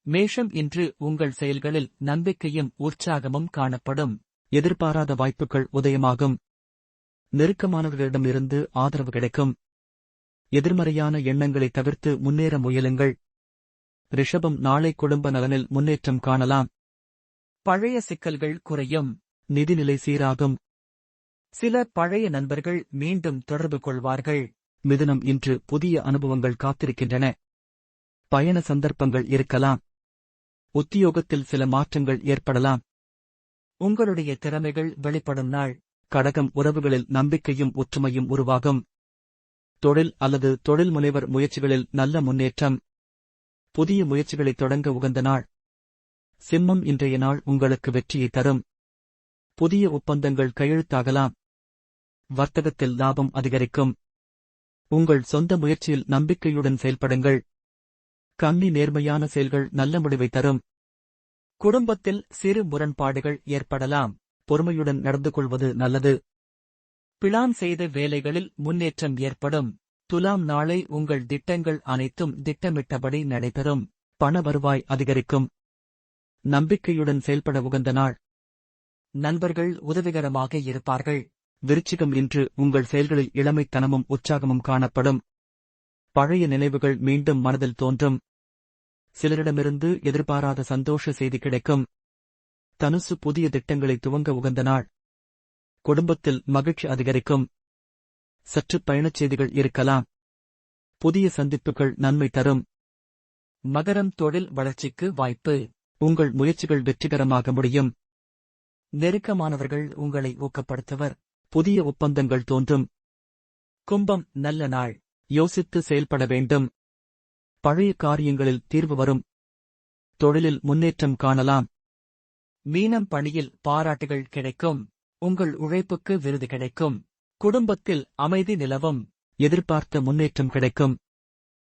மேஷம் இன்று உங்கள் செயல்களில் நம்பிக்கையும் உற்சாகமும் காணப்படும். எதிர்பாராத வாய்ப்புகள் உதயமாகும். நெருக்கமானவர்களிடமிருந்து ஆதரவு கிடைக்கும். எதிர்மறையான எண்ணங்களை தவிர்த்து முன்னேற முயலுங்கள். ரிஷபம் நாளை குடும்ப நலனில் முன்னேற்றம் காணலாம். பழைய சிக்கல்கள் குறையும். நிதிநிலை சீராகும். சில பழைய நண்பர்கள் மீண்டும் தொடர்பு கொள்வார்கள். மிதுனம் இன்று புதிய அனுபவங்கள் காத்திருக்கின்றன. பயண சந்தர்ப்பங்கள் இருக்கலாம். உத்தியோகத்தில் சில மாற்றங்கள் ஏற்படலாம். உங்களுடைய திறமைகள் வெளிப்படும் நாள். கடகம் உறவுகளில் நம்பிக்கையும் ஒற்றுமையும் உருவாகும். தொழில் அல்லது தொழில் முனைவர் முயற்சிகளில் நல்ல முன்னேற்றம். புதிய முயற்சிகளை தொடங்க உகந்த நாள். சிம்மம் இன்றைய நாள் உங்களுக்கு வெற்றியை தரும். புதிய ஒப்பந்தங்கள் கையெழுத்தாகலாம். வர்த்தகத்தில் லாபம் அதிகரிக்கும். உங்கள் சொந்த முயற்சியில் நம்பிக்கையுடன் செயல்படுங்கள். கன்னி நேர்மையான செயல்கள் நல்ல முடிவை தரும். குடும்பத்தில் சிறு முரண்பாடுகள் ஏற்படலாம். பொறுமையுடன் நடந்து கொள்வது நல்லது. பிளான் செய்த வேலைகளில் முன்னேற்றம் ஏற்படும். துலாம் நாளை உங்கள் திட்டங்கள் அனைத்தும் திட்டமிட்டபடி நடைபெறும். பண வருவாய் அதிகரிக்கும். நம்பிக்கையுடன் செயல்பட உகந்த நாள். நண்பர்கள் உதவிகரமாக இருப்பார்கள். விருச்சிகம் இன்று உங்கள் செயல்களில் இளமைத்தனமும் உற்சாகமும் காணப்படும். பழைய நினைவுகள் மீண்டும் மனதில் தோன்றும். சிலரிடமிருந்து எதிர்பாராத சந்தோஷ செய்தி கிடைக்கும். தனுசு புதிய திட்டங்களை துவங்க உகந்த நாள். குடும்பத்தில் மகிழ்ச்சி அதிகரிக்கும். சற்று பயணச் செய்திகள் இருக்கலாம். புதிய சந்திப்புகள் நன்மை தரும். மகரம் தொழில் வளர்ச்சிக்கு வாய்ப்பு. உங்கள் முயற்சிகள் வெற்றிகரமாக முடியும். நெருக்கமானவர்கள் உங்களை ஊக்கப்படுத்துவர். புதிய ஒப்பந்தங்கள் தோன்றும். கும்பம் நல்ல நாள். யோசித்து செயல்பட வேண்டும். பழைய காரியங்களில் தீர்வு வரும். தொழிலில் முன்னேற்றம் காணலாம். மீனம் பணியில் பாராட்டுகள் கிடைக்கும். உங்கள் உழைப்புக்கு விருது கிடைக்கும். குடும்பத்தில் அமைதி நிலவும். எதிர்பார்த்த முன்னேற்றம் கிடைக்கும்.